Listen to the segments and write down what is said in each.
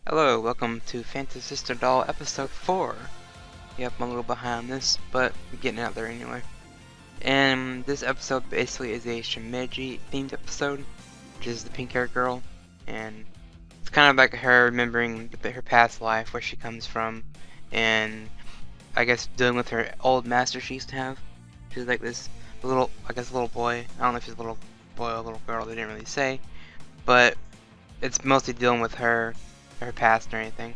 Hello, welcome to Fantasista Doll episode 4. Yep, I'm a little behind this, but we're getting out there anyway. And this episode basically is a Shimeji themed episode, which is the pink hair girl. And it's kind of like her remembering her past life, where she comes from, and I guess dealing with her old master she used to have. She's like this little, I guess, little boy. I don't know if she's a little boy or a little girl, they didn't really say. But it's mostly dealing with her past or anything.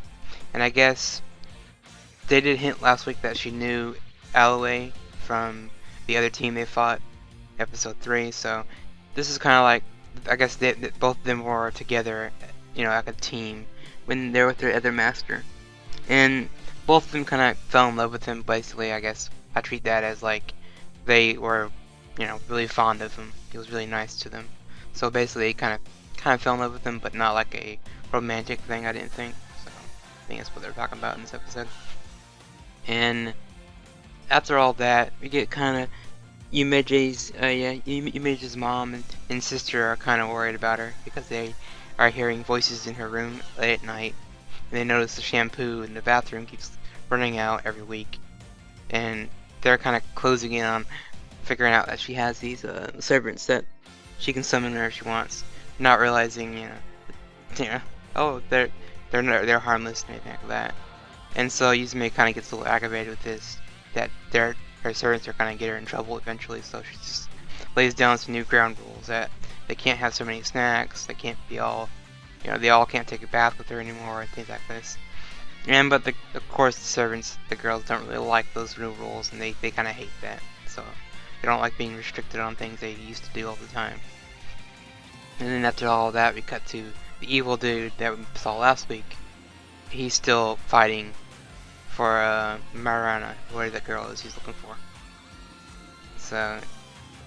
And I guess they did hint last week that she knew Alloway from the other team they fought, episode 3. So this is kind of like, I guess both of them were together, like a team when they're with their other master. And both of them kind of fell in love with him. Basically, I guess I treat that as like they were, really fond of him. He was really nice to them. So basically, they kind of fell in love with him, but not like a romantic thing, I didn't think. So I think that's what they're talking about in this episode. And after all that, we get kind of Yumeji's mom and sister are kind of worried about her because they are hearing voices in her room late at night, and they notice the shampoo in the bathroom keeps running out every week, and they're kind of closing in on figuring out that she has these servants that she can summon whenever she wants, not realizing, oh, they're harmless and anything like that. And so Yuzume kind of gets a little aggravated with this, that her servants are kind of get her in trouble eventually. So she just lays down some new ground rules that they can't have so many snacks, they can't be all, they all can't take a bath with her anymore, and things like this. But of course the servants, the girls, don't really like those new rules, and they kind of hate that. So they don't like being restricted on things they used to do all the time. And then after all that, we cut to the evil dude that we saw last week. He's still fighting for Marana, where the girl is he's looking for. So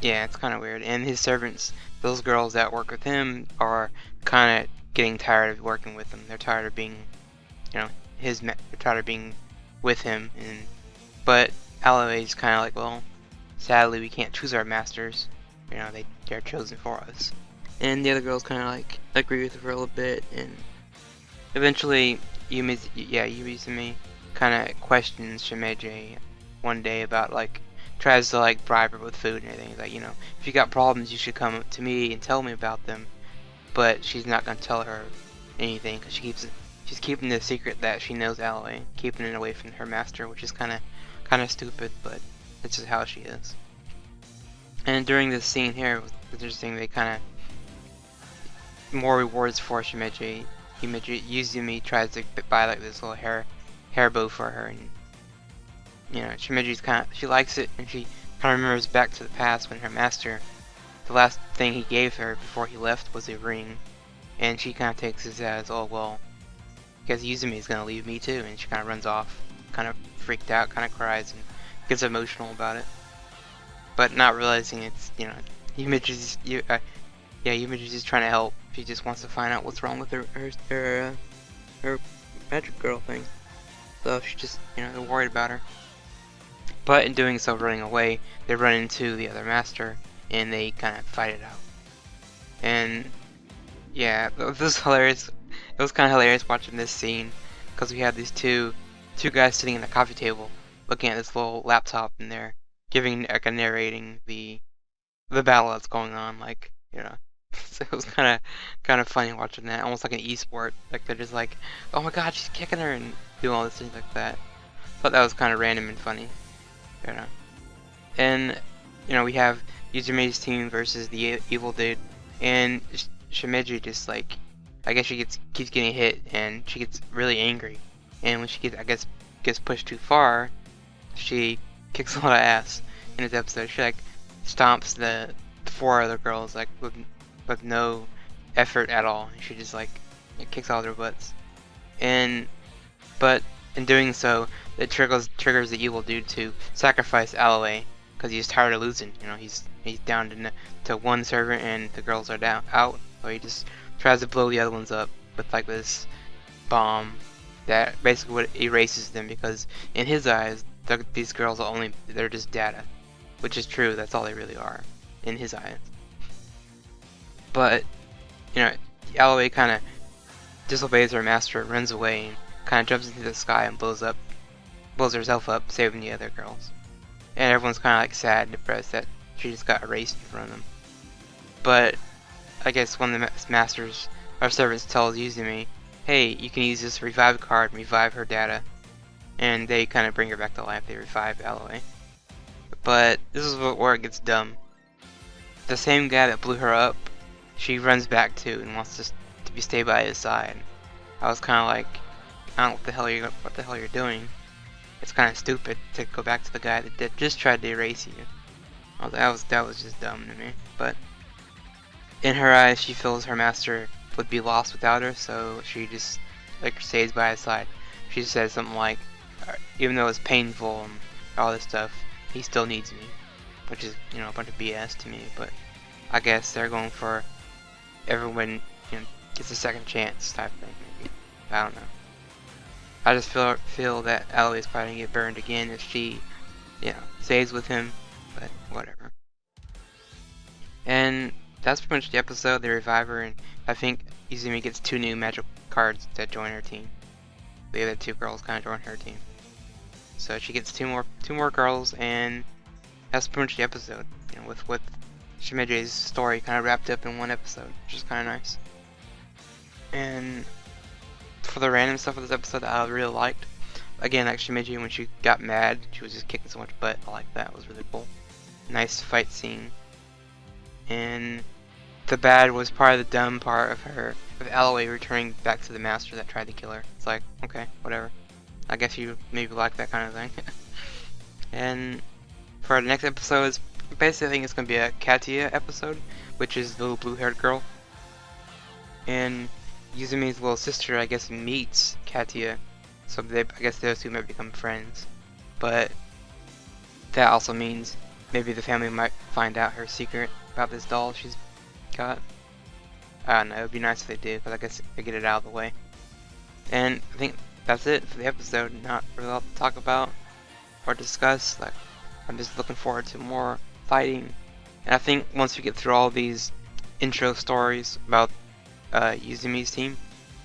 yeah, it's kind of weird. And his servants, those girls that work with him, are kind of getting tired of working with him. They're tired of being, they're tired of being with him. But Alloway's kind of like, well, sadly we can't choose our masters. They're chosen for us. And the other girls kind of like agree with her a little bit, and eventually Yumizume kind of questions Shimeji one day about, like, tries to like bribe her with food and everything. He's like, if you got problems, you should come to me and tell me about them. But she's not gonna tell her anything because she's keeping the secret that she knows Alloway, keeping it away from her master, which is kind of stupid, but it's just how she is. And during this scene here, it was interesting. They kind of more rewards for Shimeji. Yuzumi tries to buy like this little hair bow for her, and Shimeji's she likes it, and she kind of remembers back to the past when her master, the last thing he gave her before he left was a ring, and she kind of takes this as, oh well, because Yuzumi is gonna leave me too, and she kind of runs off, kind of freaked out, kind of cries and gets emotional about it, but not realizing it's Yumiji's just trying to help. She just wants to find out what's wrong with her magic girl thing. So she's just, they're worried about her. But in doing so, running away, they run into the other master, and they kind of fight it out. And yeah, it was hilarious. It was kind of hilarious watching this scene, because we had these two guys sitting at a coffee table, looking at this little laptop, and they're giving, like, narrating the battle that's going on, like, So it was kind of funny watching that, almost like an e-sport. Like, they're just like, oh my god, she's kicking her, and doing all these things like that. Thought that was kind of random and funny, And we have Yuzume's team versus the evil dude, and Shimeji just, like, I guess she keeps getting hit, and she gets really angry. And when she gets pushed too far, she kicks a lot of ass in this episode. She like stomps the 4 other girls, like, with no effort at all. She just like kicks all their butts, but in doing so, it triggers the evil dude to sacrifice Alloway because he's tired of losing. He's down to one servant, and the girls are out. So he just tries to blow the other ones up with like this bomb that basically erases them, because in his eyes, these girls they're just data, which is true. That's all they really are in his eyes. But Alloway kind of disobeys her master, runs away, and kind of jumps into the sky and blows herself up, saving the other girls. And everyone's kind of like sad and depressed that she just got erased in front of them. But I guess one of the masters or servants tells Yuzumi, hey, you can use this revive card and revive her data. And they kind of bring her back to life. They revive Aloe. But this is where it gets dumb. The same guy that blew her up, she runs back to and wants to stay by his side. I was kind of like, I don't know what the hell you're doing. It's kind of stupid to go back to the guy that just tried to erase you. That was just dumb to me. But in her eyes, she feels her master would be lost without her, so she just like stays by his side. She says something like, even though it's painful and all this stuff, he still needs me, which is, you know, a bunch of BS to me. But I guess they're going for everyone, you know, gets a second chance type thing. Maybe. I don't know. I just feel that Aloe is probably gonna get burned again if she, you know, stays with him. But whatever. And that's pretty much the episode. They revive her, and I think Izumi gets 2 new magic cards that join her team. The other 2 girls kind of join her team. So she gets two more girls, and that's pretty much the episode. You know, with Shimeji's story kind of wrapped up in one episode, which is kind of nice. And for the random stuff of this episode that I really liked, again, like Shimeji, when she got mad, she was just kicking so much butt. I like that. It was really cool. Nice fight scene. And the bad was part of the dumb part of Aloe returning back to the master that tried to kill her. It's like, okay, whatever. I guess you maybe like that kind of thing. And for the next episode, basically I think it's going to be a Katia episode, which is the little blue-haired girl. And Yuzumi's little sister, I guess, meets Katia. So I guess those two might become friends. But that also means maybe the family might find out her secret about this doll she's got. I don't know, it would be nice if they did, because I guess they get it out of the way. And I think that's it for the episode. Not really a lot to talk about or discuss. Like, I'm just looking forward to more fighting. And I think once we get through all these intro stories about Yuzumi's team,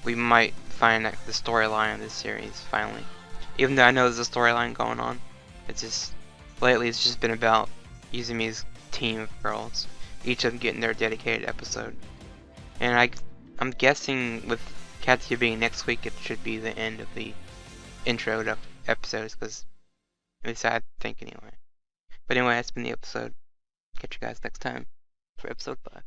we might find like, the storyline of this series finally. Even though I know there's a storyline going on, it's just lately it's just been about Yuzumi's team of girls, each of them getting their dedicated episode. And I'm guessing with Katia being next week, it should be the end of the intro to episodes, because at least I think anyway. But anyway, that's been the episode. Catch you guys next time for episode 5.